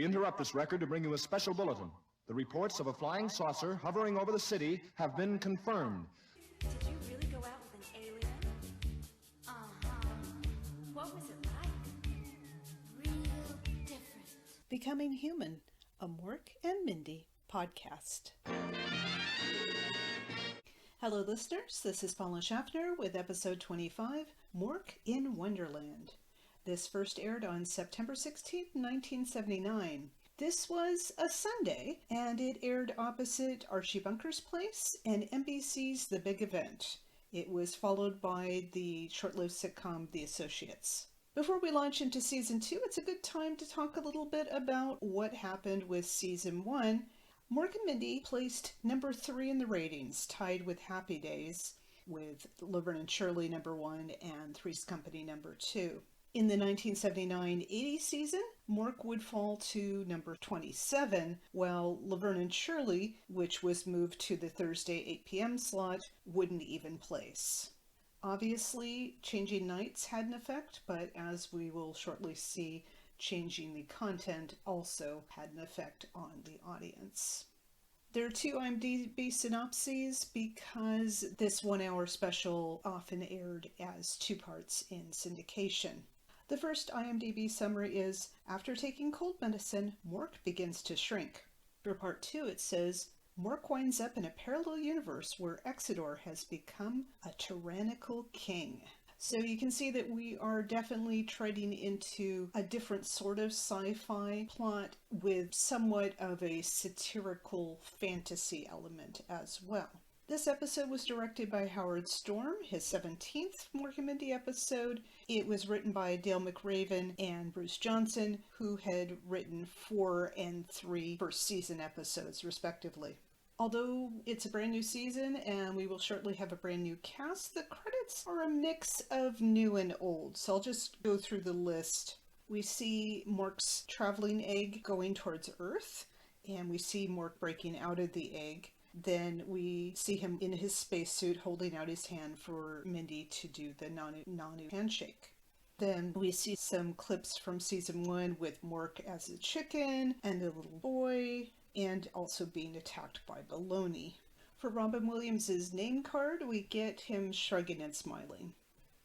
We interrupt this record to bring you a special bulletin. The reports of a flying saucer hovering over the city have been confirmed. Did you really go out with an alien? Uh-huh. What was it like? Real different. Becoming Human, a Mork and Mindy podcast. Hello listeners, this is Paula Schaffner with episode 25, Mork in Wonderland. This first aired on September 16, 1979. This was a Sunday, and it aired opposite Archie Bunker's Place and NBC's The Big Event. It was followed by the short-lived sitcom The Associates. Before we launch into Season 2, it's a good time to talk a little bit about what happened with Season 1. Mork and Mindy placed number 3 in the ratings, tied with Happy Days, with Laverne and Shirley number 1 and Three's Company number 2. In the 1979-80 season, Mork would fall to number 27, while Laverne and Shirley, which was moved to the Thursday 8 p.m. slot, wouldn't even place. Obviously, changing nights had an effect, but as we will shortly see, changing the content also had an effect on the audience. There are 2 IMDb synopses because this 1-hour special often aired as 2 parts in syndication. The first IMDb summary is, after taking cold medicine, Mork begins to shrink. For part 2 it says, Mork winds up in a parallel universe where Exodore has become a tyrannical king. So you can see that we are definitely treading into a different sort of sci-fi plot with somewhat of a satirical fantasy element as well. This episode was directed by Howard Storm, his 17th Mork and Mindy episode. It was written by Dale McRaven and Bruce Johnson, who had written 4 and 3 first season episodes, respectively. Although it's a brand new season and we will shortly have a brand new cast, the credits are a mix of new and old, so I'll just go through the list. We see Mork's traveling egg going towards Earth, and we see Mork breaking out of the egg. Then we see him in his spacesuit holding out his hand for Mindy to do the Nanu handshake. Then we see some clips from season 1 with Mork as a chicken and a little boy, and also being attacked by Baloney. For Robin Williams' name card, we get him shrugging and smiling.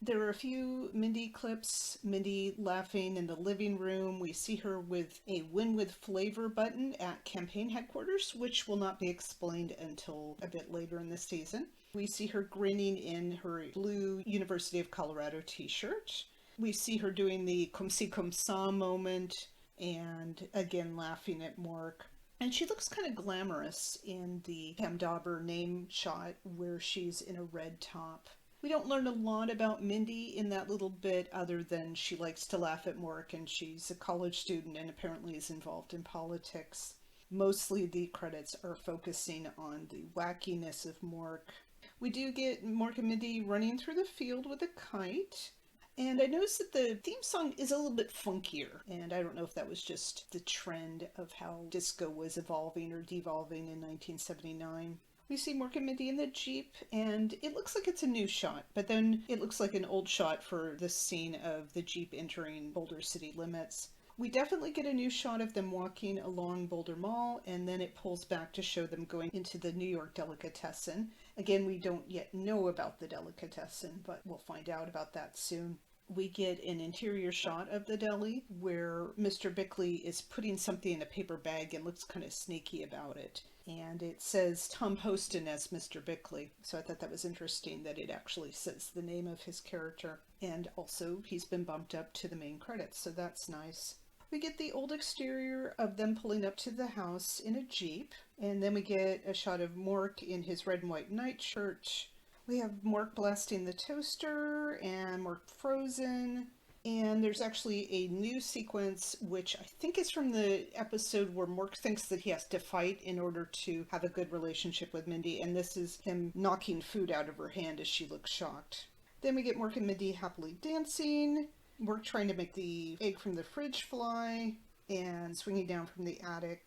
There are a few Mindy clips, Mindy laughing in the living room. We see her with a Win with Flavor button at campaign headquarters, which will not be explained until a bit later in the season. We see her grinning in her blue University of Colorado t-shirt. We see her doing the comme ci comme ça moment and again laughing at Mork. And she looks kind of glamorous in the Pam Dawber name shot where she's in a red top. We don't learn a lot about Mindy in that little bit other than she likes to laugh at Mork and she's a college student and apparently is involved in politics. Mostly the credits are focusing on the wackiness of Mork. We do get Mork and Mindy running through the field with a kite. And I noticed that the theme song is a little bit funkier, and I don't know if that was just the trend of how disco was evolving or devolving in 1979. We see Mork and Mindy in the Jeep, and it looks like it's a new shot, but then it looks like an old shot for the scene of the Jeep entering Boulder city limits. We definitely get a new shot of them walking along Boulder Mall, and then it pulls back to show them going into the New York Delicatessen. Again, we don't yet know about the Delicatessen, but we'll find out about that soon. We get an interior shot of the deli where Mr. Bickley is putting something in a paper bag and looks kind of sneaky about it. And it says Tom Poston as Mr. Bickley. So I thought that was interesting that it actually says the name of his character. And also he's been bumped up to the main credits, so that's nice. We get the old exterior of them pulling up to the house in a Jeep. And then we get a shot of Mork in his red and white nightshirt. We have Mork blasting the toaster and Mork frozen. And there's actually a new sequence, which I think is from the episode where Mork thinks that he has to fight in order to have a good relationship with Mindy. And this is him knocking food out of her hand as she looks shocked. Then we get Mork and Mindy happily dancing. Mork trying to make the egg from the fridge fly and swinging down from the attic.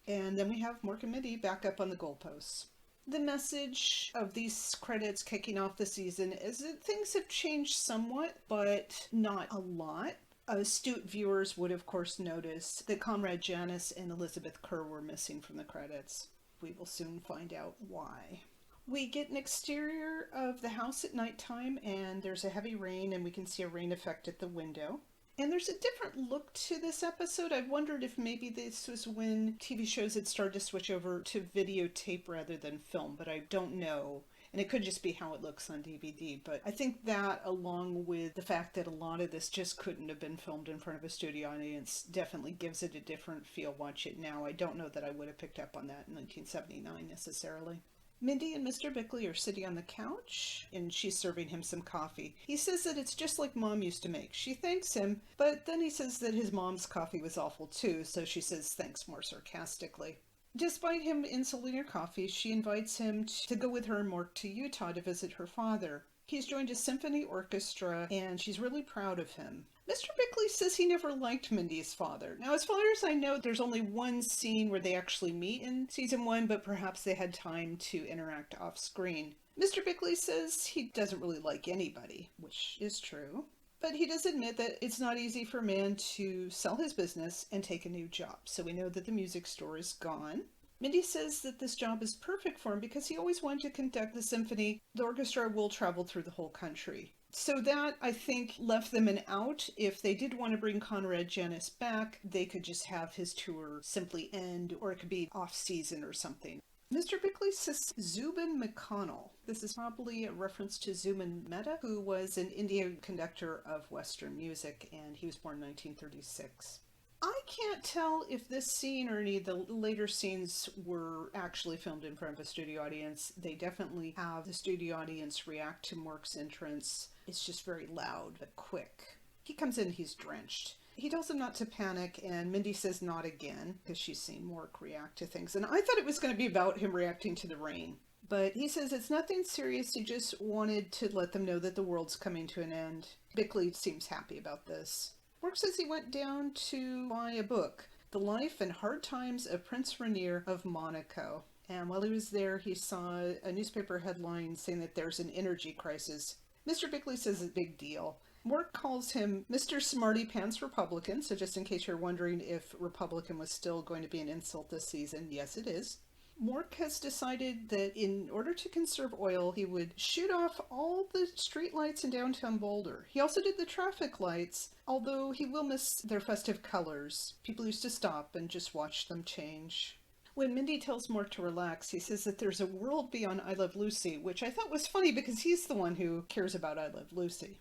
And then we have Mork and Mindy back up on the goalposts. The message of these credits kicking off the season is that things have changed somewhat, but not a lot. Astute viewers would, of course, notice that Conrad Janis and Elizabeth Kerr were missing from the credits. We will soon find out why. We get an exterior of the house at nighttime, and there's a heavy rain, and we can see a rain effect at the window. And there's a different look to this episode. I wondered if maybe this was when TV shows had started to switch over to videotape rather than film, but I don't know. And it could just be how it looks on DVD. But I think that, along with the fact that a lot of this just couldn't have been filmed in front of a studio audience, definitely gives it a different feel. Watch it now. I don't know that I would have picked up on that in 1979 necessarily. Mindy and Mr. Bickley are sitting on the couch, and she's serving him some coffee. He says that it's just like Mom used to make. She thanks him, but then he says that his mom's coffee was awful too, so she says thanks more sarcastically. Despite him insulting her coffee, she invites him to go with her and Mork to Utah to visit her father. He's joined a symphony orchestra, and she's really proud of him. Mr. Bickley says he never liked Mindy's father. Now, as far as I know, there's only one scene where they actually meet in season 1, but perhaps they had time to interact off-screen. Mr. Bickley says he doesn't really like anybody, which is true. But he does admit that it's not easy for a man to sell his business and take a new job. So we know that the music store is gone. Mindy says that this job is perfect for him because he always wanted to conduct the symphony. The orchestra will travel through the whole country. So that, I think, left them an out. If they did want to bring Conrad Janis back, they could just have his tour simply end, or it could be off-season or something. Mr. Bickley says Zubin McConnell. This is probably a reference to Zubin Mehta, who was an Indian conductor of Western music, and he was born in 1936. I can't tell if this scene or any of the later scenes were actually filmed in front of a studio audience. They definitely have the studio audience react to Mork's entrance. It's just very loud but quick. He comes in, he's drenched. He tells him not to panic, and Mindy says not again, because she's seen Mork react to things. And I thought it was going to be about him reacting to the rain. But he says it's nothing serious, he just wanted to let them know that the world's coming to an end. Bickley seems happy about this. Mork says he went down to buy a book, The Life and Hard Times of Prince Rainier of Monaco. And while he was there, he saw a newspaper headline saying that there's an energy crisis. Mr. Bickley says it's a big deal. Mork calls him Mr. Smarty Pants Republican, so just in case you're wondering if Republican was still going to be an insult this season, yes it is. Mork has decided that in order to conserve oil, he would shoot off all the street lights in downtown Boulder. He also did the traffic lights, although he will miss their festive colors. People used to stop and just watch them change. When Mindy tells Mork to relax, he says that there's a world beyond I Love Lucy, which I thought was funny because he's the one who cares about I Love Lucy.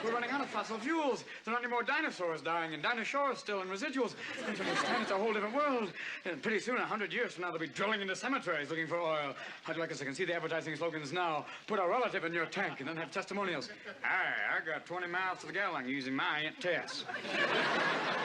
We're running out of fossil fuels. There aren't any more dinosaurs dying, and dinosaurs still in residuals. Don't you understand? It's a whole different world. And pretty soon, 100 years from now, they'll be drilling into cemeteries looking for oil. How'd you like us? I can see the advertising slogans now. Put a relative in your tank and then have testimonials. Hey, I got 20 miles to the gallon using my Aunt Tess.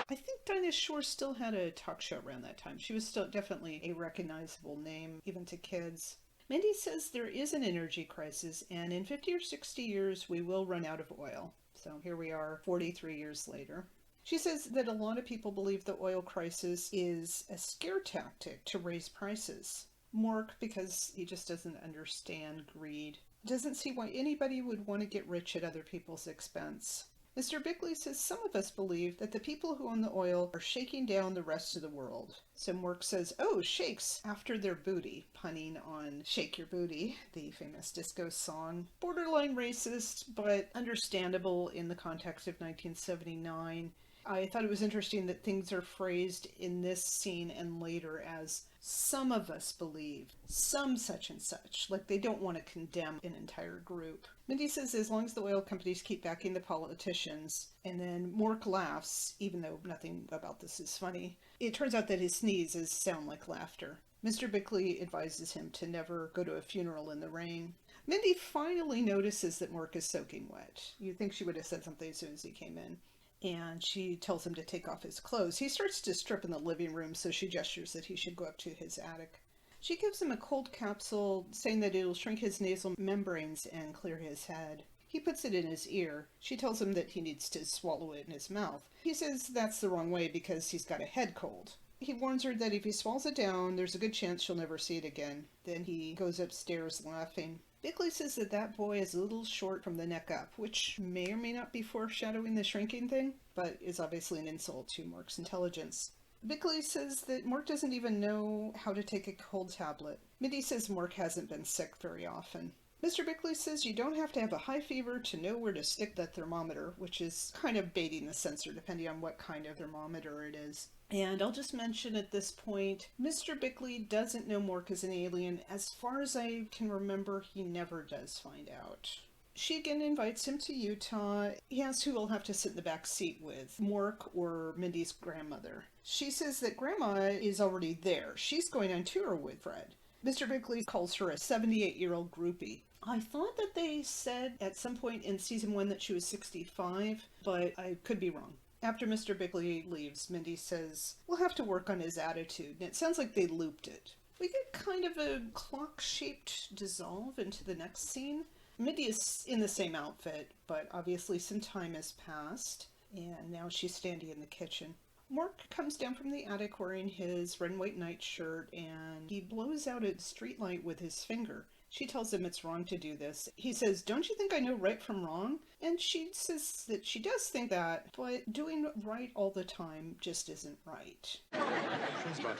I think Dinah Shore still had a talk show around that time. She was still definitely a recognizable name, even to kids. Mindy says there is an energy crisis, and in 50 or 60 years, we will run out of oil. So here we are, 43 years later. She says that a lot of people believe the oil crisis is a scare tactic to raise prices. Mork, because he just doesn't understand greed, doesn't see why anybody would want to get rich at other people's expense. Mr. Bickley says some of us believe that the people who own the oil are shaking down the rest of the world. So Mork says, oh, shakes after their booty, punning on Shake Your Booty, the famous disco song. Borderline racist, but understandable in the context of 1979. I thought it was interesting that things are phrased in this scene and later as some of us believe, some such and such, like they don't want to condemn an entire group. Mindy says as long as the oil companies keep backing the politicians, and then Mork laughs, even though nothing about this is funny. It turns out that his sneezes sound like laughter. Mr. Bickley advises him to never go to a funeral in the rain. Mindy finally notices that Mork is soaking wet. You'd think she would have said something as soon as he came in. And she tells him to take off his clothes. He starts to strip in the living room, so she gestures that he should go up to his attic. She gives him a cold capsule, saying that it'll shrink his nasal membranes and clear his head. He puts it in his ear. She tells him that he needs to swallow it in his mouth. He says that's the wrong way because he's got a head cold. He warns her that if he swallows it down, there's a good chance she'll never see it again. Then he goes upstairs laughing. Bickley says that that boy is a little short from the neck up, which may or may not be foreshadowing the shrinking thing, but is obviously an insult to Mork's intelligence. Bickley says that Mork doesn't even know how to take a cold tablet. Mindy says Mork hasn't been sick very often. Mr. Bickley says you don't have to have a high fever to know where to stick the thermometer, which is kind of baiting the censor depending on what kind of thermometer it is. And I'll just mention at this point, Mr. Bickley doesn't know Mork is an alien. As far as I can remember, he never does find out. She again invites him to Utah. He asks who will have to sit in the back seat with, Mork or Mindy's grandmother. She says that Grandma is already there. She's going on tour with Fred. Mr. Bickley calls her a 78-year-old groupie. I thought that they said at some point in season 1 that she was 65, but I could be wrong. After Mr. Bickley leaves, Mindy says, we'll have to work on his attitude, and it sounds like they looped it. We get kind of a clock-shaped dissolve into the next scene. Mindy is in the same outfit, but obviously some time has passed, and now she's standing in the kitchen. Mork comes down from the attic wearing his red and white nightshirt, and he blows out a streetlight with his finger. She tells him it's wrong to do this. He says, don't you think I know right from wrong? And she says that she does think that, but doing right all the time just isn't right. But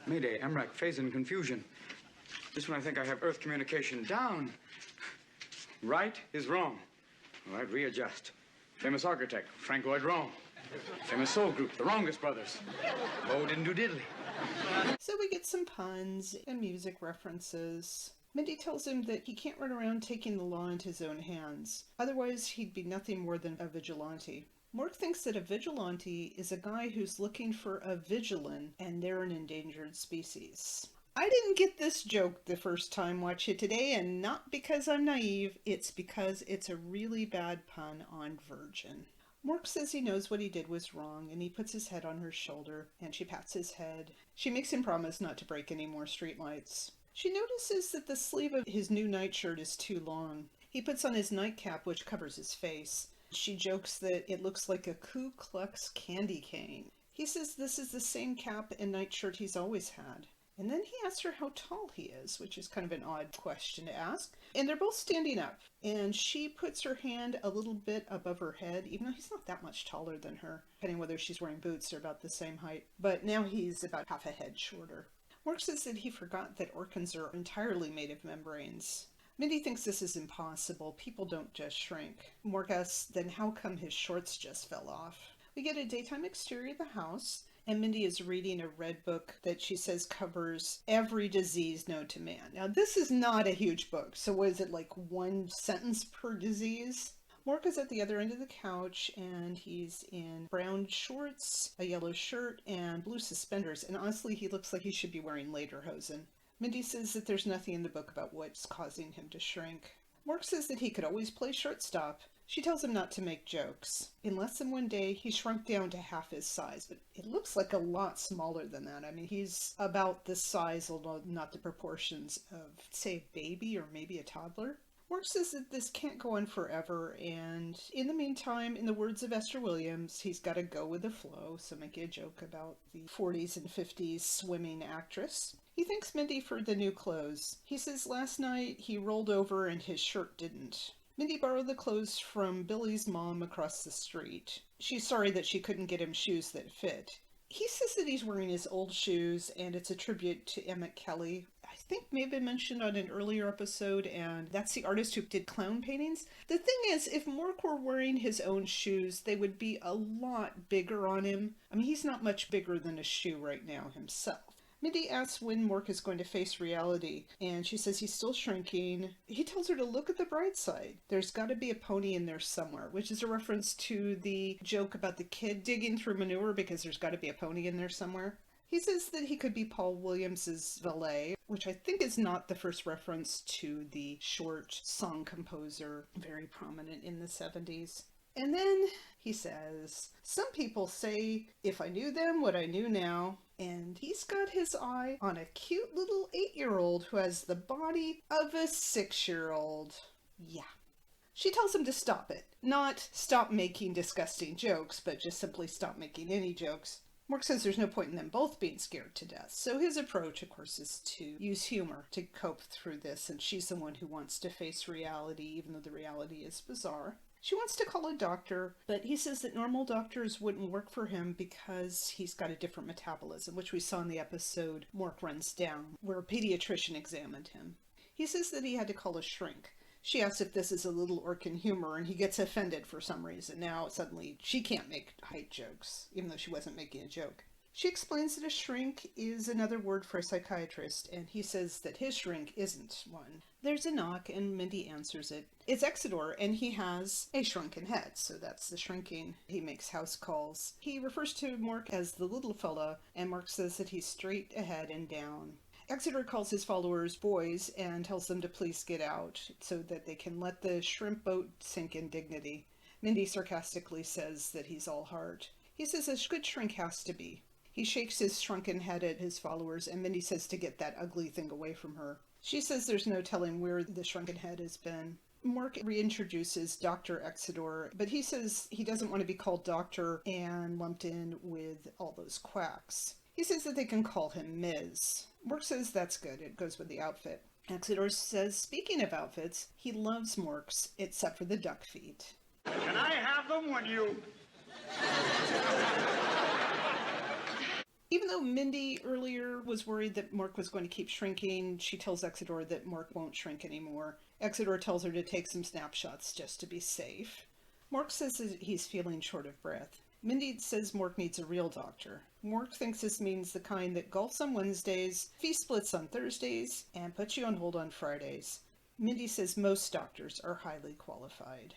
Mayday, MRAC, phase and confusion. This one I think I have Earth communication down. Right is wrong. All right, readjust. Famous architect, Frank Lloyd Wrong. Famous soul group, the Wrongest Brothers. Bo didn't do diddly. So we get some puns and music references. Mindy tells him that he can't run around taking the law into his own hands. Otherwise, he'd be nothing more than a vigilante. Mork thinks that a vigilante is a guy who's looking for a vigilin, and they're an endangered species. I didn't get this joke the first time watching it today, and not because I'm naive, it's because it's a really bad pun on virgin. Mork says he knows what he did was wrong, and he puts his head on her shoulder, and she pats his head. She makes him promise not to break any more streetlights. She notices that the sleeve of his new nightshirt is too long. He puts on his nightcap, which covers his face. She jokes that it looks like a Ku Klux candy cane. He says this is the same cap and nightshirt he's always had. And then he asks her how tall he is, which is kind of an odd question to ask. And they're both standing up, and she puts her hand a little bit above her head, even though he's not that much taller than her, depending whether she's wearing boots. They're about the same height. But now he's about half a head shorter. Mork says that he forgot that orcans are entirely made of membranes. Mindy thinks this is impossible. People don't just shrink. Mork asks, then how come his shorts just fell off? We get a daytime exterior of the house, and Mindy is reading a red book that she says covers every disease known to man. Now, this is not a huge book, so what is it, like one sentence per disease? Mork is at the other end of the couch, and he's in brown shorts, a yellow shirt, and blue suspenders, and honestly, he looks like he should be wearing lederhosen. Mindy says that there's nothing in the book about what's causing him to shrink. Mork says that he could always play shortstop. She tells him not to make jokes. In less than one day, he shrunk down to half his size, but it looks like a lot smaller than that. I mean, he's about the size, although not the proportions of, say, a baby or maybe a toddler. Mork says that this can't go on forever, and in the meantime, in the words of Esther Williams, he's got to go with the flow, so making a joke about the 40s and 50s swimming actress. He thanks Mindy for the new clothes. He says last night he rolled over and his shirt didn't. Mindy borrowed the clothes from Billy's mom across the street. She's sorry that she couldn't get him shoes that fit. He says that he's wearing his old shoes, and it's a tribute to Emmett Kelly. I think may have been mentioned on an earlier episode, and that's the artist who did clown paintings. The thing is, if Mork were wearing his own shoes, they would be a lot bigger on him. I mean, he's not much bigger than a shoe right now himself. Mindy asks when Mork is going to face reality, and she says he's still shrinking. He tells her to look at the bright side. There's got to be a pony in there somewhere, which is a reference to the joke about the kid digging through manure because there's got to be a pony in there somewhere. He says that he could be Paul Williams's valet, which I think is not the first reference to the short song composer, very prominent in the 70s. And then he says, some people say, if I knew them what I knew now. And he's got his eye on a cute little 8-year-old who has the body of a 6-year-old. Yeah. She tells him to stop it. Not stop making disgusting jokes, but just simply stop making any jokes. Mork says there's no point in them both being scared to death, so his approach, of course, is to use humor to cope through this, and she's the one who wants to face reality, even though the reality is bizarre. She wants to call a doctor, but he says that normal doctors wouldn't work for him because he's got a different metabolism, which we saw in the episode Mork Runs Down, where a pediatrician examined him. He says that he had to call a shrink. She asks if this is a little Orkin humor, and he gets offended for some reason. Now, suddenly, she can't make height jokes, even though she wasn't making a joke. She explains that a shrink is another word for a psychiatrist, and he says that his shrink isn't one. There's a knock, and Mindy answers it. It's Exidor, and he has a shrunken head, so that's the shrinking. He makes house calls. He refers to Mork as the little fella, and Mork says that he's straight ahead and down. Exeter calls his followers boys and tells them to please get out so that they can let the shrimp boat sink in dignity. Mindy sarcastically says that he's all heart. He says a good shrink has to be. He shakes his shrunken head at his followers, and Mindy says to get that ugly thing away from her. She says there's no telling where the shrunken head has been. Mork reintroduces Dr. Exidor, but he says he doesn't want to be called doctor and lumped in with all those quacks. He says that they can call him Ms. Mork says that's good, it goes with the outfit. Exidor says, speaking of outfits, he loves Mork's, except for the duck feet. Can I have them when you... Even though Mindy earlier was worried that Mork was going to keep shrinking, she tells Exidor that Mork won't shrink anymore. Exidor tells her to take some snapshots just to be safe. Mork says that he's feeling short of breath. Mindy says Mork needs a real doctor. Mork thinks this means the kind that golfs on Wednesdays, fee splits on Thursdays, and puts you on hold on Fridays. Mindy says most doctors are highly qualified.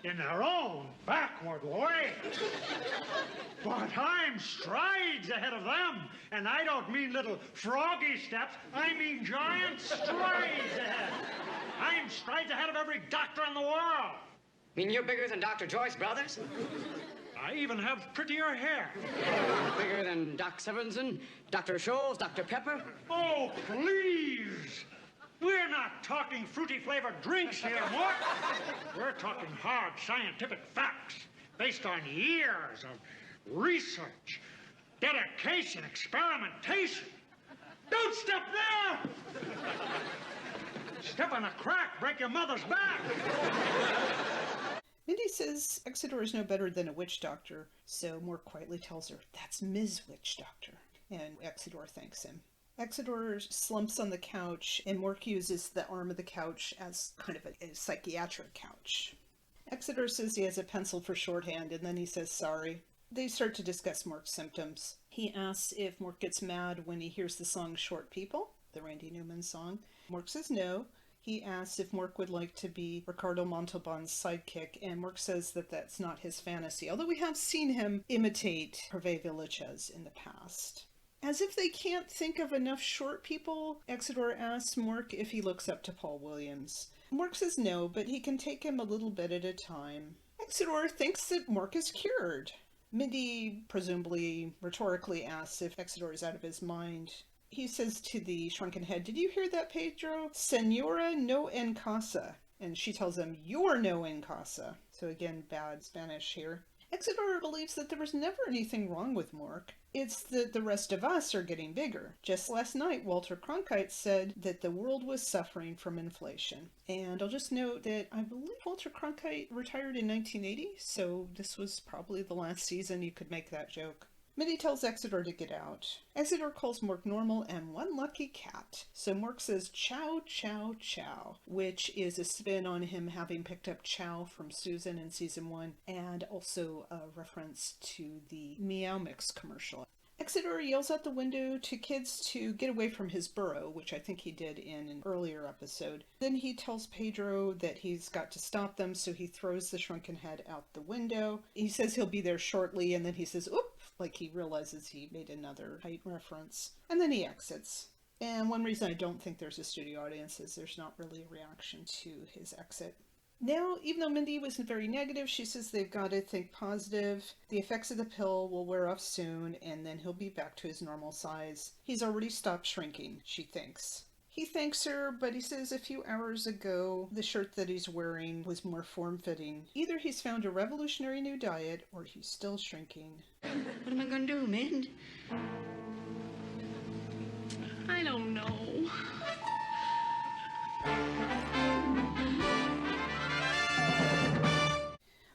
In their own backward way. But I'm strides ahead of them, and I don't mean little froggy steps, I mean giant strides ahead. I'm strides ahead of every doctor in the world. Mean you're bigger than Dr. Joyce Brothers? I even have prettier hair. Bigger than Doc Severinsen, Dr. Scholes, Dr. Pepper? Oh, please! We're not talking fruity-flavored drinks here, Mort. We're talking hard scientific facts based on years of research, dedication, experimentation. Don't step there! Step on a crack, break your mother's back. Mindy says Exidor is no better than a witch doctor, so Mork quietly tells her, that's Ms. Witch Doctor, and Exidor thanks him. Exidor slumps on the couch, and Mork uses the arm of the couch as kind of a psychiatric couch. Exidor says he has a pencil for shorthand, and then he says sorry. They start to discuss Mork's symptoms. He asks if Mork gets mad when he hears the song Short People, the Randy Newman song. Mork says no. He asks if Mork would like to be Ricardo Montalban's sidekick, and Mork says that that's not his fantasy, although we have seen him imitate Hervé Villechaize in the past. As if they can't think of enough short people, Exidor asks Mork if he looks up to Paul Williams. Mork says no, but he can take him a little bit at a time. Exidor thinks that Mork is cured. Mindy presumably rhetorically asks if Exidor is out of his mind. He says to the shrunken head, did you hear that, Pedro? Senora no en casa. And she tells him, you're no en casa. So again, bad Spanish here. Exidor believes that there was never anything wrong with Mork. It's that the rest of us are getting bigger. Just last night, Walter Cronkite said that the world was suffering from inflation. And I'll just note that I believe Walter Cronkite retired in 1980, so this was probably the last season you could make that joke. Mindy tells Exidor to get out. Exidor calls Mork normal and one lucky cat. So Mork says chow, chow, chow, which is a spin on him having picked up Chow from Susan in season 1, and also a reference to the Meow Mix commercial. Exidor yells out the window to kids to get away from his burrow, which I think he did in an earlier episode. Then he tells Pedro that he's got to stop them, so he throws the shrunken head out the window. He says he'll be there shortly, and then he says, oop, like he realizes he made another height reference. And then he exits. And one reason I don't think there's a studio audience is there's not really a reaction to his exit. Now, even though Mindy was very negative, she says they've got to think positive. The effects of the pill will wear off soon, and then he'll be back to his normal size. He's already stopped shrinking, she thinks. He thanks her, but he says a few hours ago the shirt that he's wearing was more form-fitting. Either he's found a revolutionary new diet, or he's still shrinking. What am I gonna do, Mind? I don't know.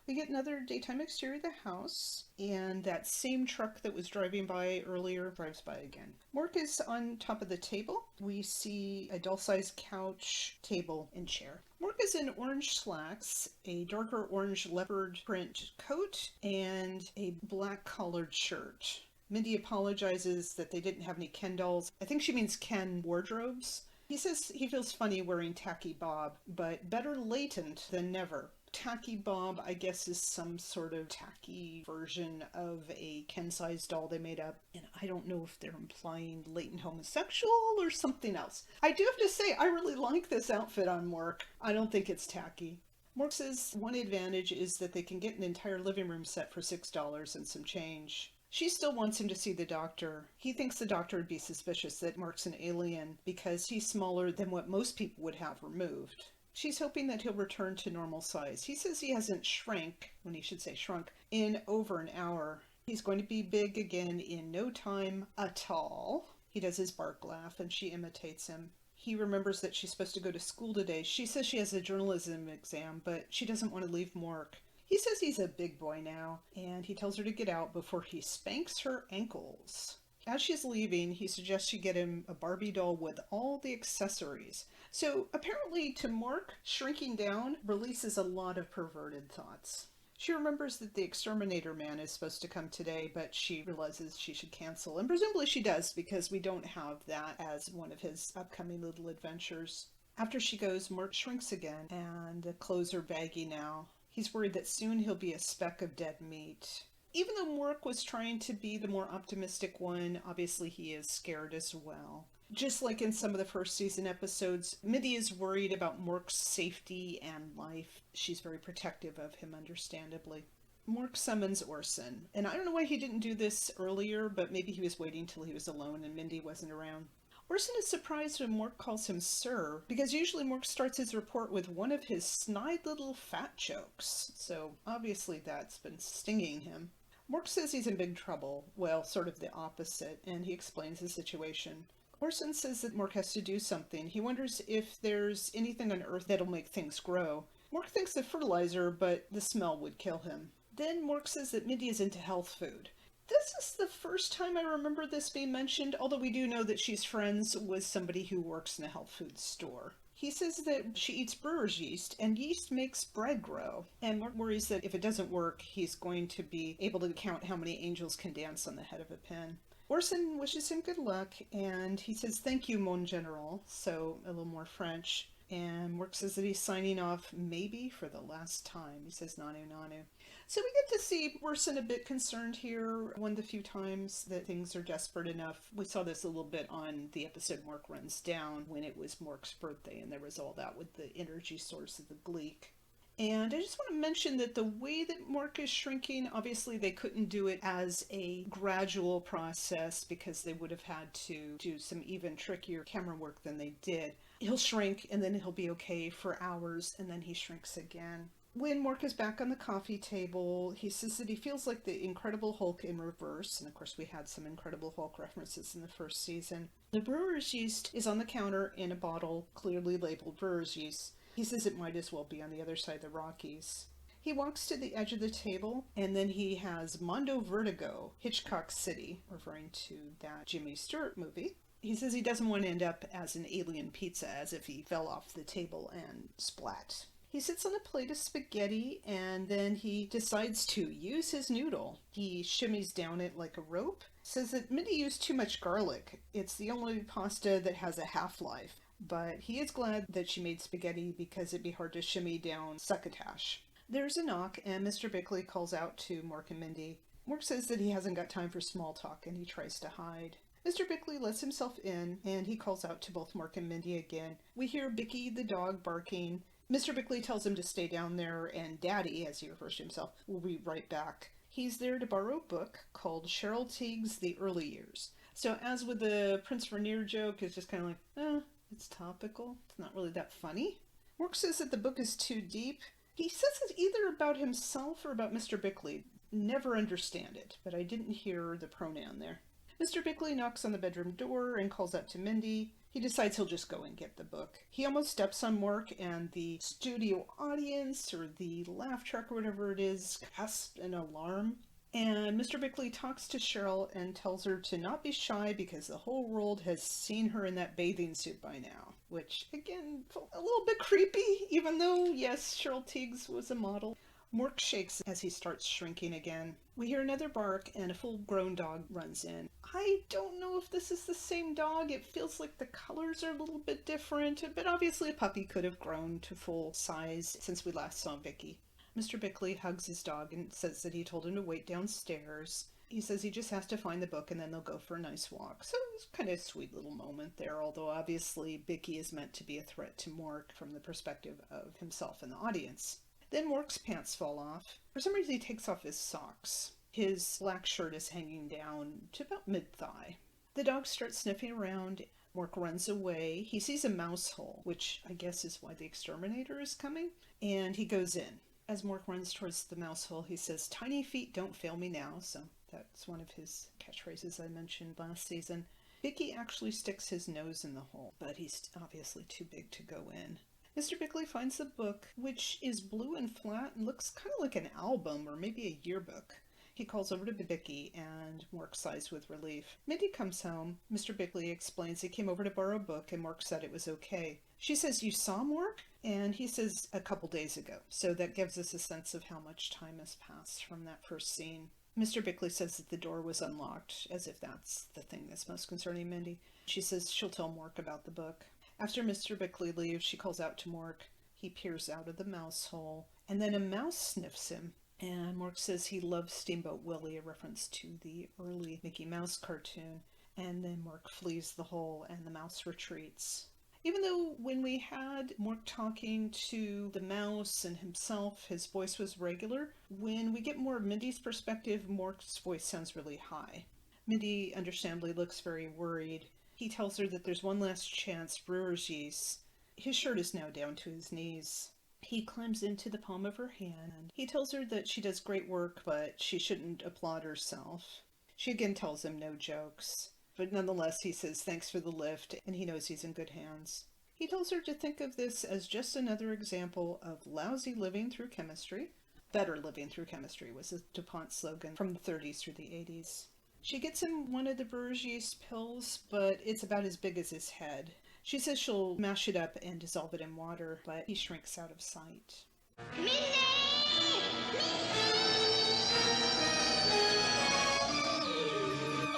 We get another daytime exterior of the house, and that same truck that was driving by earlier drives by again. Mork is on top of the table. We see a doll-sized couch, table, and chair. Mork is in orange slacks, a darker orange leopard print coat, and a black collared shirt. Mindy apologizes that they didn't have any Ken dolls. I think she means Ken wardrobes. He says he feels funny wearing Tacky Bob, but better latent than never. Tacky Bob, I guess, is some sort of tacky version of a Ken-sized doll they made up, and I don't know if they're implying latent homosexual or something else. I do have to say, I really like this outfit on Mork. I don't think it's tacky. Mork says one advantage is that they can get an entire living room set for $6 and some change. She still wants him to see the doctor. He thinks the doctor would be suspicious that Mork's an alien because he's smaller than what most people would have removed. She's hoping that he'll return to normal size. He says he hasn't shrank, when he should say shrunk, in over an hour. He's going to be big again in no time at all. He does his bark laugh and she imitates him. He remembers that she's supposed to go to school today. She says she has a journalism exam, but she doesn't want to leave Mork. He says he's a big boy now, and he tells her to get out before he spanks her ankles. As she's leaving, he suggests she get him a Barbie doll with all the accessories. So apparently to Mork, shrinking down releases a lot of perverted thoughts. She remembers that the exterminator man is supposed to come today, but she realizes she should cancel. And presumably she does, because we don't have that as one of his upcoming little adventures. After she goes, Mork shrinks again, and the clothes are baggy now. He's worried that soon he'll be a speck of dead meat. Even though Mork was trying to be the more optimistic one, obviously he is scared as well. Just like in some of the first season episodes, Mindy is worried about Mork's safety and life. She's very protective of him, understandably. Mork summons Orson, and I don't know why he didn't do this earlier, but maybe he was waiting till he was alone and Mindy wasn't around. Orson is surprised when Mork calls him sir, because usually Mork starts his report with one of his snide little fat jokes, so obviously that's been stinging him. Mork says he's in big trouble, well, sort of the opposite, and he explains the situation. Orson says that Mork has to do something. He wonders if there's anything on Earth that'll make things grow. Mork thinks of fertilizer, but the smell would kill him. Then Mork says that Mindy is into health food. This is the first time I remember this being mentioned, although we do know that she's friends with somebody who works in a health food store. He says that she eats brewer's yeast, and yeast makes bread grow. And Mork worries that if it doesn't work, he's going to be able to count how many angels can dance on the head of a pin. Orson wishes him good luck, and he says, "Thank you, mon general," so a little more French. And Mork says that he's signing off, maybe for the last time. He says, "Nanu, nanu." So we get to see Orson a bit concerned here, one of the few times that things are desperate enough. We saw this a little bit on the episode Mork Runs Down, when it was Mork's birthday, and there was all that with the energy source of the Gleek. And I just want to mention that the way that Mork is shrinking, obviously they couldn't do it as a gradual process because they would have had to do some even trickier camera work than they did. He'll shrink and then he'll be okay for hours and then he shrinks again. When Mork is back on the coffee table, he says that he feels like the Incredible Hulk in reverse, and of course we had some Incredible Hulk references in the first season. The brewer's yeast is on the counter in a bottle clearly labeled brewer's yeast. He says it might as well be on the other side of the Rockies. He walks to the edge of the table, and then he has Mondo Vertigo, Hitchcock City, referring to that Jimmy Stewart movie. He says he doesn't want to end up as an alien pizza, as if he fell off the table and splat. He sits on a plate of spaghetti, and then he decides to use his noodle. He shimmies down it like a rope. Says that Mindy used too much garlic. It's the only pasta that has a half-life. But he is glad that she made spaghetti because it'd be hard to shimmy down succotash. There's a knock, and Mr. Bickley calls out to Mork and Mindy. Mork says that he hasn't got time for small talk, and he tries to hide. Mr. Bickley lets himself in, and he calls out to both Mork and Mindy again. We hear Bicky the dog barking. Mr. Bickley tells him to stay down there, and Daddy, as he refers to himself, will be right back. He's there to borrow a book called Cheryl Teague's The Early Years. So as with the Prince Rainier joke, it's just kind of like, It's topical. It's not really that funny. Mork says that the book is too deep. He says it's either about himself or about Mr. Bickley. Never understand it, but I didn't hear the pronoun there. Mr. Bickley knocks on the bedroom door and calls out to Mindy. He decides he'll just go and get the book. He almost steps on Mork, and the studio audience, or the laugh track or whatever it is, casts an alarm. And Mr. Bickley talks to Cheryl and tells her to not be shy because the whole world has seen her in that bathing suit by now. Which, again, a little bit creepy, even though, yes, Cheryl Tiegs was a model. Mork shakes as he starts shrinking again. We hear another bark and a full-grown dog runs in. I don't know if this is the same dog. It feels like the colors are a little bit different, but obviously a puppy could have grown to full size since we last saw Vicky. Mr. Bickley hugs his dog and says that he told him to wait downstairs. He says he just has to find the book and then they'll go for a nice walk. So it's kind of a sweet little moment there, although obviously Vicky is meant to be a threat to Mork from the perspective of himself and the audience. Then Mork's pants fall off. For some reason he takes off his socks. His black shirt is hanging down to about mid-thigh. The dog starts sniffing around. Mork runs away. He sees a mouse hole, which I guess is why the exterminator is coming, and he goes in. As Mork runs towards the mouse hole, he says, "Tiny feet don't fail me now," so that's one of his catchphrases I mentioned last season. Vicky actually sticks his nose in the hole, but he's obviously too big to go in. Mr. Bickley finds the book, which is blue and flat and looks kind of like an album or maybe a yearbook. He calls over to Vicky, and Mork sighs with relief. Mindy comes home. Mr. Bickley explains he came over to borrow a book, and Mork said it was okay. She says, "You saw Mork?" And he says, "A couple days ago." So that gives us a sense of how much time has passed from that first scene. Mr. Bickley says that the door was unlocked, as if that's the thing that's most concerning Mindy. She says she'll tell Mork about the book. After Mr. Bickley leaves, she calls out to Mork. He peers out of the mouse hole, and then a mouse sniffs him. And Mork says he loves Steamboat Willie, a reference to the early Mickey Mouse cartoon. And then Mork flees the hole, and the mouse retreats. Even though when we had Mork talking to the mouse and himself, his voice was regular, when we get more of Mindy's perspective, Mork's voice sounds really high. Mindy understandably looks very worried. He tells her that there's one last chance, brewer's yeast. His shirt is now down to his knees. He climbs into the palm of her hand. He tells her that she does great work, but she shouldn't applaud herself. She again tells him no jokes. But nonetheless, he says thanks for the lift, and he knows he's in good hands. He tells her to think of this as just another example of lousy living through chemistry. Better living through chemistry was the DuPont slogan from the 30s through the 80s. She gets him one of the brewer's yeast pills, but it's about as big as his head. She says she'll mash it up and dissolve it in water, but he shrinks out of sight. Oh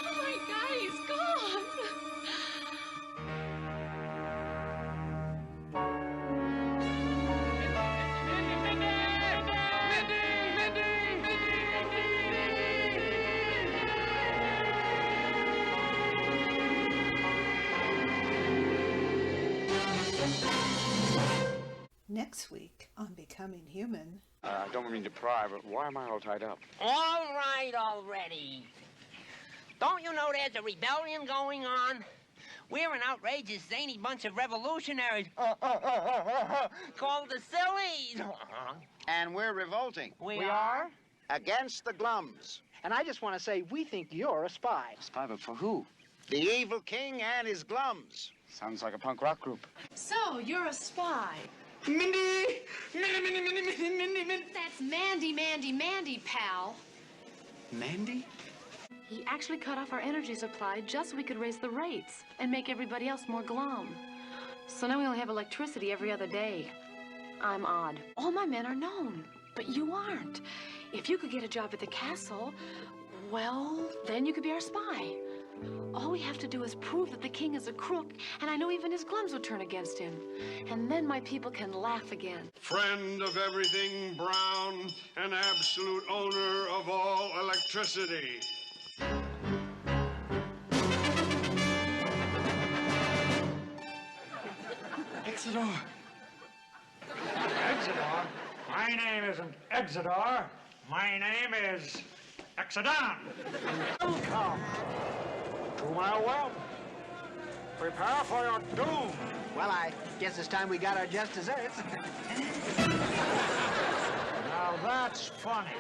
my God, he's gone! Next week on Becoming Human. I don't mean to pry, but why am I all tied up? All right already. Don't you know there's a rebellion going on? We're an outrageous, zany bunch of revolutionaries called the Sillies. And we're revolting. We are? Against the Glums. And I just want to say, we think you're a spy. Spy, but for who? The evil king and his Glums. Sounds like a punk rock group. So, you're a spy. Mindy! Mindy! That's Mandy, pal. Mandy? He actually cut off our energy supply just so we could raise the rates and make everybody else more glum. So now we only have electricity every other day. I'm odd. All my men are known, but you aren't. If you could get a job at the castle, well, then you could be our spy. All we have to do is prove that the king is a crook, and I know even his glums would turn against him. And then my people can laugh again. Friend of everything brown, and absolute owner of all electricity. Exodar! Exodar? My name isn't Exodar. My name is Exodon. Welcome to my world. Prepare for your doom. Well, I guess it's time we got our just desserts. Now that's funny.